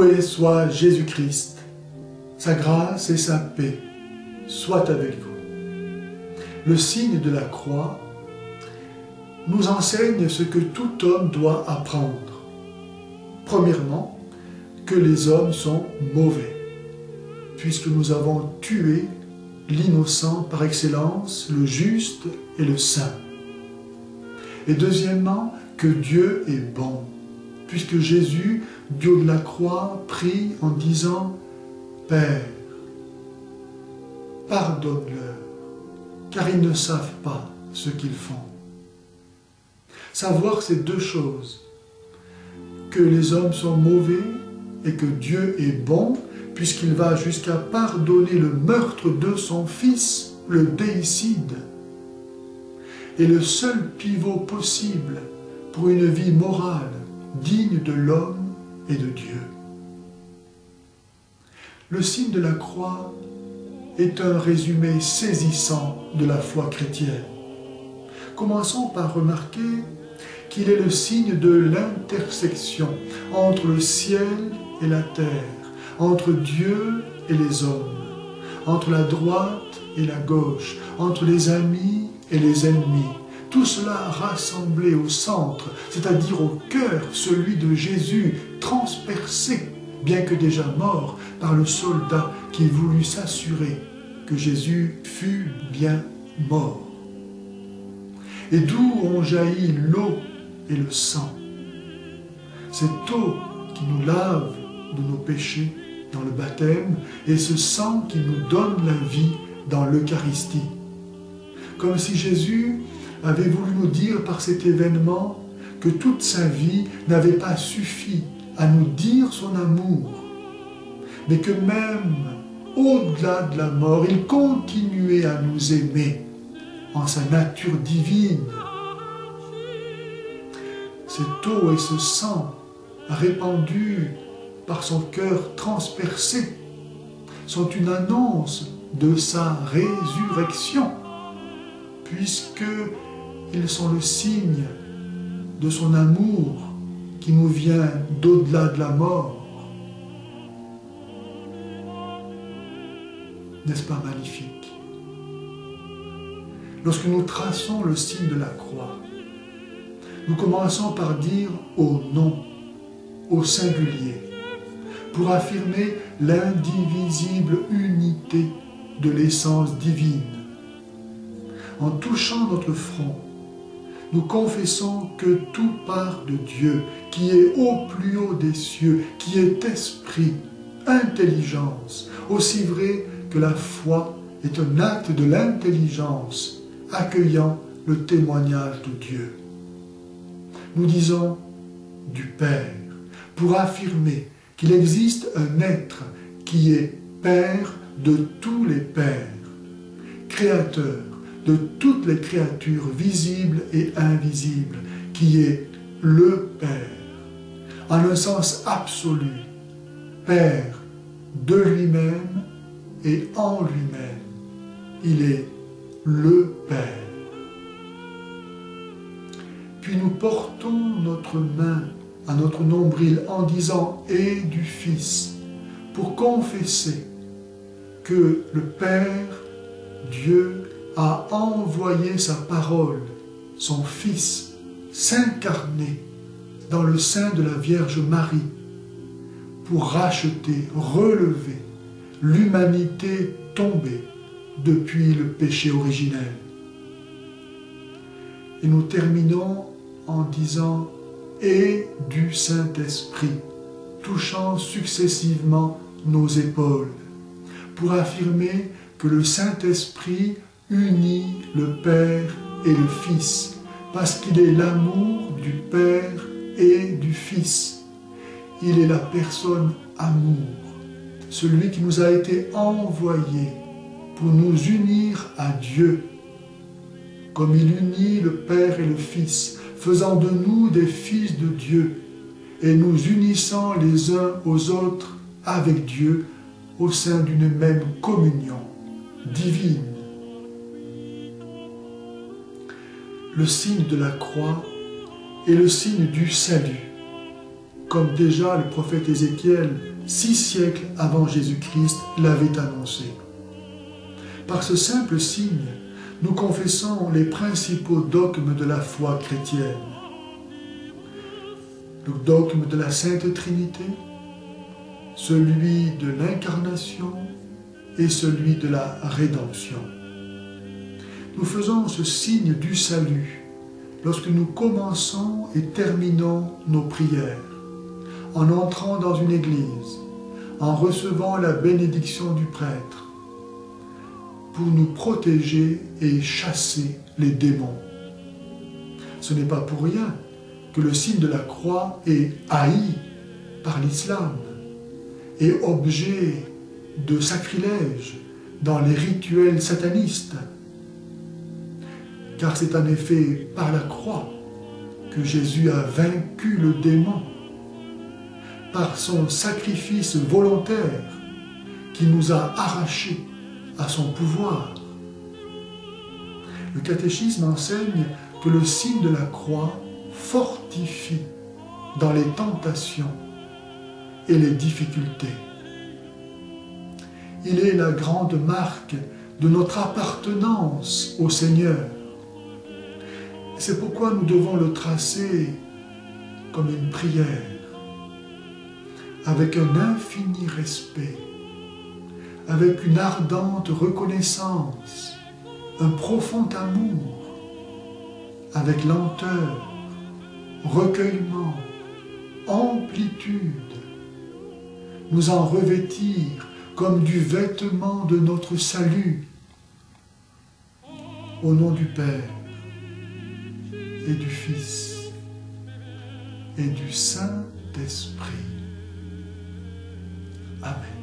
Loué soit Jésus-Christ, sa grâce et sa paix soient avec vous. Le signe de la croix nous enseigne ce que tout homme doit apprendre. Premièrement, que les hommes sont mauvais, puisque nous avons tué l'innocent par excellence, le juste et le saint. Et deuxièmement, que Dieu est bon, puisque Jésus, du haut de la croix, prie en disant « Père, pardonne-leur, car ils ne savent pas ce qu'ils font. » Savoir ces deux choses, que les hommes sont mauvais et que Dieu est bon, puisqu'il va jusqu'à pardonner le meurtre de son fils, le déicide, est le seul pivot possible pour une vie morale digne de l'homme et de Dieu. Le signe de la croix est un résumé saisissant de la foi chrétienne. Commençons par remarquer qu'il est le signe de l'intersection entre le ciel et la terre, entre Dieu et les hommes, entre la droite et la gauche, entre les amis et les ennemis. Tout cela rassemblé au centre, c'est-à-dire au cœur, celui de Jésus, transpercé, bien que déjà mort, par le soldat qui voulut s'assurer que Jésus fût bien mort. Et d'où ont jailli l'eau et le sang. Cette eau qui nous lave de nos péchés dans le baptême et ce sang qui nous donne la vie dans l'Eucharistie. Comme si Jésus avait voulu nous dire par cet événement que toute sa vie n'avait pas suffi à nous dire son amour, mais que même au-delà de la mort, il continuait à nous aimer en sa nature divine. Cette eau et ce sang répandus par son cœur transpercé sont une annonce de sa résurrection, puisqu'ils sont le signe de son amour qui nous vient d'au-delà de la mort. N'est-ce pas magnifique? Lorsque nous traçons le signe de la croix, nous commençons par dire au nom, au singulier, pour affirmer l'indivisible unité de l'essence divine. En touchant notre front, nous confessons que tout part de Dieu, qui est au plus haut des cieux, qui est esprit, intelligence, aussi vrai que la foi est un acte de l'intelligence, accueillant le témoignage de Dieu. Nous disons du Père, pour affirmer qu'il existe un être qui est Père de tous les pères, Créateur de toutes les créatures visibles et invisibles, qui est le Père, en un sens absolu, Père de lui-même et en lui-même. Il est le Père. Puis nous portons notre main à notre nombril en disant « et du Fils » pour confesser que le Père, Dieu, a envoyé sa parole, son Fils, s'incarner dans le sein de la Vierge Marie pour racheter, relever l'humanité tombée depuis le péché originel. Et nous terminons en disant « et du Saint-Esprit », touchant successivement nos épaules, pour affirmer que le Saint-Esprit unit le Père et le Fils, parce qu'il est l'amour du Père et du Fils. Il est la personne amour, celui qui nous a été envoyé pour nous unir à Dieu, comme il unit le Père et le Fils, faisant de nous des fils de Dieu, et nous unissant les uns aux autres avec Dieu au sein d'une même communion divine. Le signe de la croix est le signe du salut, comme déjà le prophète Ézéchiel 6 siècles avant Jésus-Christ, l'avait annoncé. Par ce simple signe, nous confessons les principaux dogmes de la foi chrétienne. Le dogme de la Sainte Trinité, celui de l'incarnation et celui de la rédemption. Nous faisons ce signe du salut lorsque nous commençons et terminons nos prières, en entrant dans une église, en recevant la bénédiction du prêtre, pour nous protéger et chasser les démons. Ce n'est pas pour rien que le signe de la croix est haï par l'islam et objet de sacrilège dans les rituels satanistes. Car c'est en effet par la croix que Jésus a vaincu le démon, par son sacrifice volontaire qui nous a arrachés à son pouvoir. Le catéchisme enseigne que le signe de la croix fortifie dans les tentations et les difficultés. Il est la grande marque de notre appartenance au Seigneur. C'est pourquoi nous devons le tracer comme une prière, avec un infini respect, avec une ardente reconnaissance, un profond amour, avec lenteur, recueillement, amplitude, nous en revêtir comme du vêtement de notre salut, au nom du Père et du Fils et du Saint-Esprit. Amen.